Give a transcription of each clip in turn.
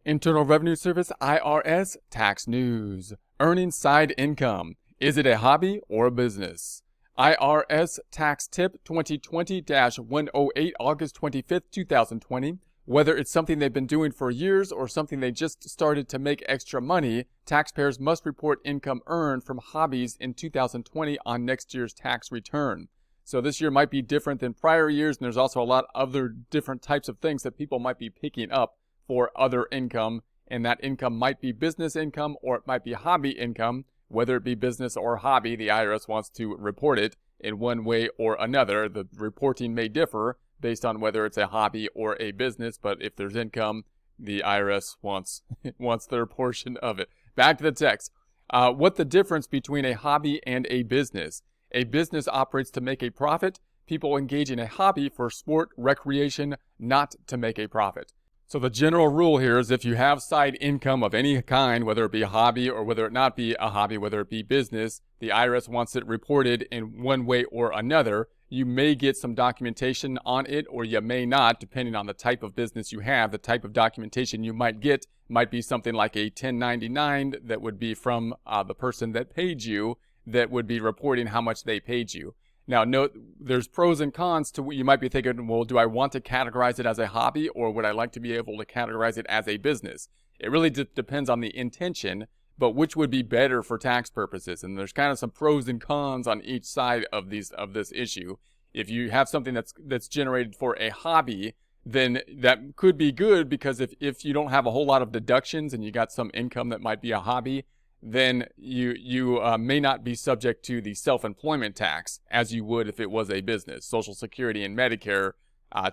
Internal Revenue Service IRS tax news. Earning side income. Is it a hobby or a business? IRS tax tip 2020-108 August 25th, 2020. Whether it's something they've been doing for years or something they just started to make extra money, taxpayers must report income earned from hobbies in 2020 on next year's tax return. So this year might be different than prior years, and there's also a lot of other different types of things that people might be picking up for other income, and that income might be business income or it might be hobby income. Whether it be business or hobby, the IRS wants to report it in one way or another. The reporting may differ based on whether it's a hobby or a business, but if there's income, the IRS wants their portion of it. Back to the text. What the difference between a hobby and a business? A business operates to make a profit. People engage in a hobby for sport, recreation, not to make a profit. So the general rule here is if you have side income of any kind, whether it be a hobby or whether it not be a hobby, whether it be business, the IRS wants it reported in one way or another. You may get some documentation on it or you may not, depending on the type of business you have. The type of documentation you might get might be something like a 1099 that would be from the person that paid you, that would be reporting how much they paid you. Now, note, there's pros and cons to what you might be thinking, well, do I want to categorize it as a hobby or would I like to be able to categorize it as a business? It really depends on the intention, but which would be better for tax purposes. And there's kind of some pros and cons on each side of this issue. If you have something that's generated for a hobby, then that could be good because if you don't have a whole lot of deductions and you got some income that might be a hobby, then you may not be subject to the self-employment tax as you would if it was a business. Social Security and Medicare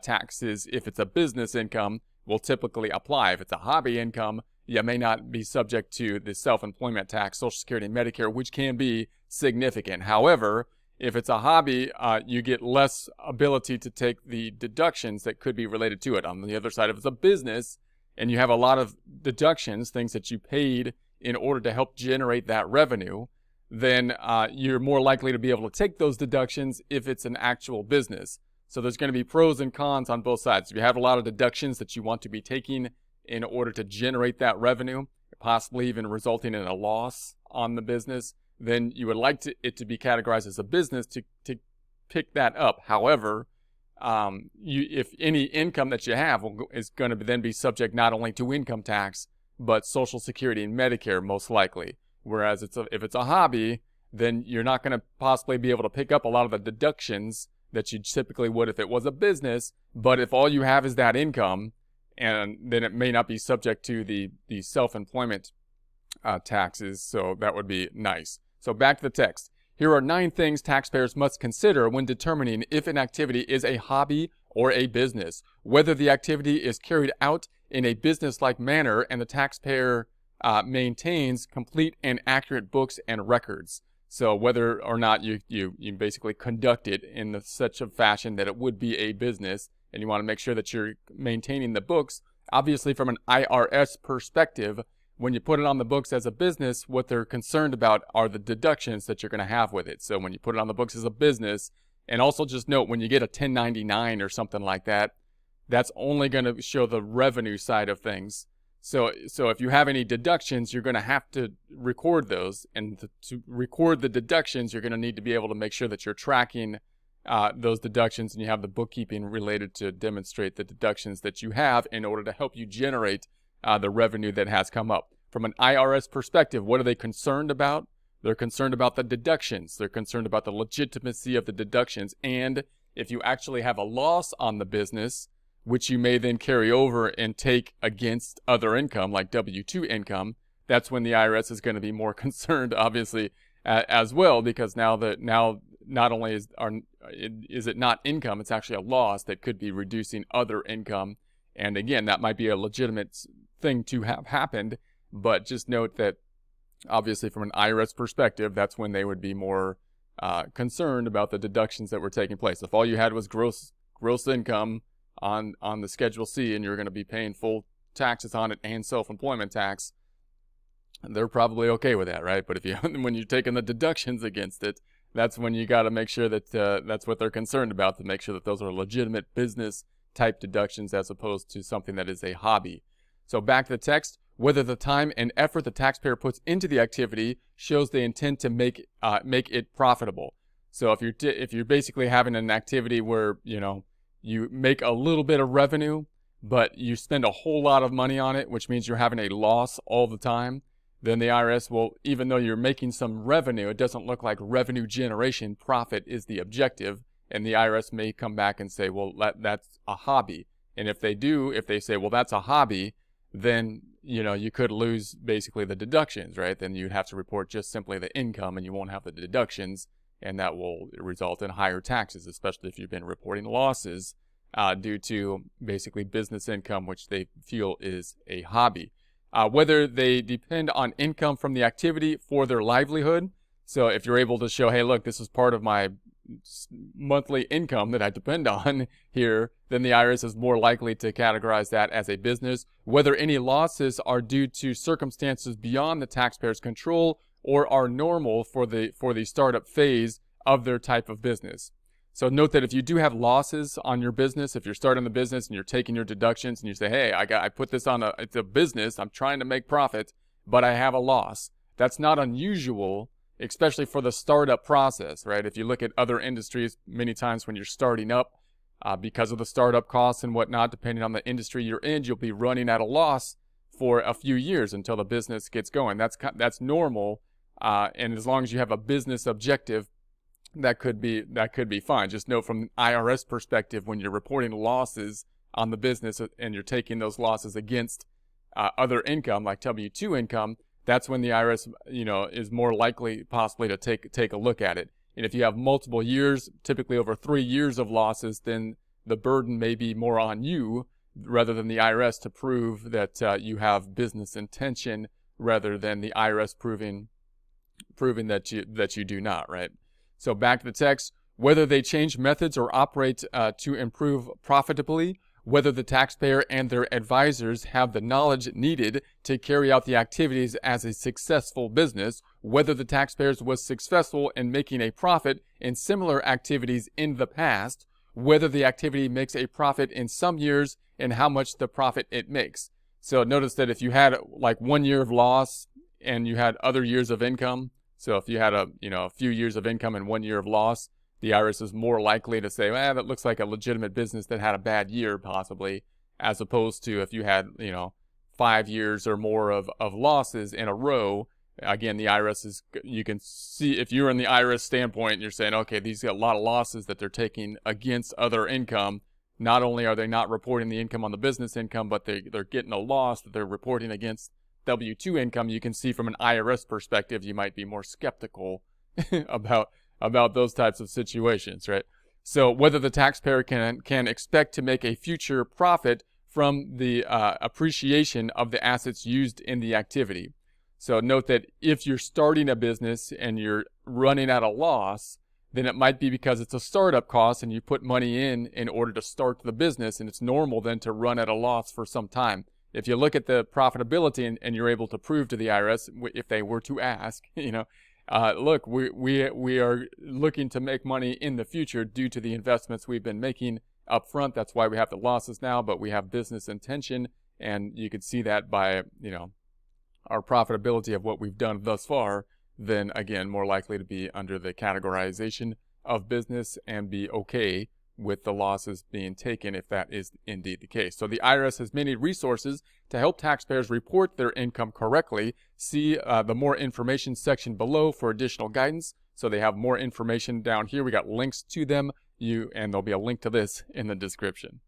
taxes, if it's a business income, will typically apply. If it's a hobby income, you may not be subject to the self-employment tax, Social Security and Medicare, which can be significant. However, if it's a hobby, you get less ability to take the deductions that could be related to it. On the other side, if it's a business and you have a lot of deductions, things that you paid in order to help generate that revenue, then you're more likely to be able to take those deductions if it's an actual business. So there's going to be pros and cons on both sides. If you have a lot of deductions that you want to be taking in order to generate that revenue, possibly even resulting in a loss on the business, then you would like it to be categorized as a business to pick that up. However, if any income that you have is going to then be subject not only to income tax, but Social Security and Medicare most likely. Whereas if it's a hobby, then you're not going to possibly be able to pick up a lot of the deductions that you typically would if it was a business. But if all you have is that income, and then it may not be subject to the self-employment taxes, so that would be nice. So back to the text. Here are 9 things taxpayers must consider when determining if an activity is a hobby or a business, whether the activity is carried out in a business-like manner and the taxpayer maintains complete and accurate books and records. So whether or not you basically conduct it in such a fashion that it would be a business, and you want to make sure that you're maintaining the books. Obviously, from an IRS perspective, when you put it on the books as a business, what they're concerned about are the deductions that you're going to have with it. So when you put it on the books as a business, and also just note when you get a 1099 or something like that, that's only going to show the revenue side of things. So if you have any deductions, you're going to have to record those. And to record the deductions, you're going to need to be able to make sure that you're tracking those deductions and you have the bookkeeping related to demonstrate the deductions that you have in order to help you generate the revenue that has come up. From an IRS perspective, what are they concerned about? They're concerned about the deductions. They're concerned about the legitimacy of the deductions. And if you actually have a loss on the business, which you may then carry over and take against other income, like W-2 income, that's when the IRS is going to be more concerned, obviously, as well, because now not only is it not income, it's actually a loss that could be reducing other income. And again, that might be a legitimate thing to have happened, but just note that obviously from an IRS perspective, that's when they would be more concerned about the deductions that were taking place. If all you had was gross income on the Schedule C and you're going to be paying full taxes on it and self-employment tax, they're probably okay with that, right? But when you're taking the deductions against it, that's when you got to make sure that that's what they're concerned about, to make sure that those are legitimate business type deductions as opposed to something that is a hobby. So back to the text, whether the time and effort the taxpayer puts into the activity shows they intend to make it profitable. So if you're basically having an activity where, you make a little bit of revenue, but you spend a whole lot of money on it, which means you're having a loss all the time, then the IRS will, even though you're making some revenue, it doesn't look like revenue generation, profit is the objective, and the IRS may come back and say, well, that's a hobby. And if they say, well, that's a hobby, then, you could lose basically the deductions, right? Then you'd have to report just simply the income and you won't have the deductions, and that will result in higher taxes, especially if you've been reporting losses due to basically business income, which they feel is a hobby. Whether they depend on income from the activity for their livelihood. So if you're able to show, hey, look, this is part of my monthly income that I depend on here, then the IRS is more likely to categorize that as a business. Whether any losses are due to circumstances beyond the taxpayer's control or are normal for the startup phase of their type of business. So note that if you do have losses on your business, if you're starting the business and you're taking your deductions and you say, hey, I put this on it's a business, I'm trying to make profit, but I have a loss. That's not unusual, especially for the startup process, right? If you look at other industries, many times when you're starting up, because of the startup costs and whatnot, depending on the industry you're in, you'll be running at a loss for a few years until the business gets going. That's normal, and as long as you have a business objective, that could be fine. Just note from IRS perspective, when you're reporting losses on the business and you're taking those losses against other income like W-2 income, that's when the IRS, is more likely possibly to take a look at it. And if you have multiple years, typically over 3 years of losses, then the burden may be more on you rather than the IRS to prove that you have business intention, rather than the IRS proving that you do not, right? So back to the text, whether they change methods or operate to improve profitably, whether the taxpayer and their advisors have the knowledge needed to carry out the activities as a successful business, whether the taxpayers was successful in making a profit in similar activities in the past, whether the activity makes a profit in some years, and how much the profit it makes. So notice that if you had like 1 year of loss and you had other years of income, so if you had a few years of income and 1 year of loss, the IRS is more likely to say, well, that looks like a legitimate business that had a bad year possibly, as opposed to if you had, 5 years or more of losses in a row. Again, the IRS you can see, if you're in the IRS standpoint, you're saying, okay, these got a lot of losses that they're taking against other income. Not only are they not reporting the income on the business income, but they're getting a loss that they're reporting against W-2 income. You can see from an IRS perspective, you might be more skeptical about those types of situations, right? So whether the taxpayer can expect to make a future profit from the appreciation of the assets used in the activity. So note that if you're starting a business and you're running at a loss, then it might be because it's a startup cost and you put money in order to start the business, and it's normal then to run at a loss for some time. If you look at the profitability and you're able to prove to the IRS, if they were to ask, look, we are looking to make money in the future due to the investments we've been making up front. That's why we have the losses now, but we have business intention, and you can see that by, our profitability of what we've done thus far, then again, more likely to be under the categorization of business and be okay with the losses being taken if that is indeed the case. So the IRS has many resources to help taxpayers report their income correctly. See the more information section below for additional guidance. So they have more information down here. We got links to them, and there'll be a link to this in the description.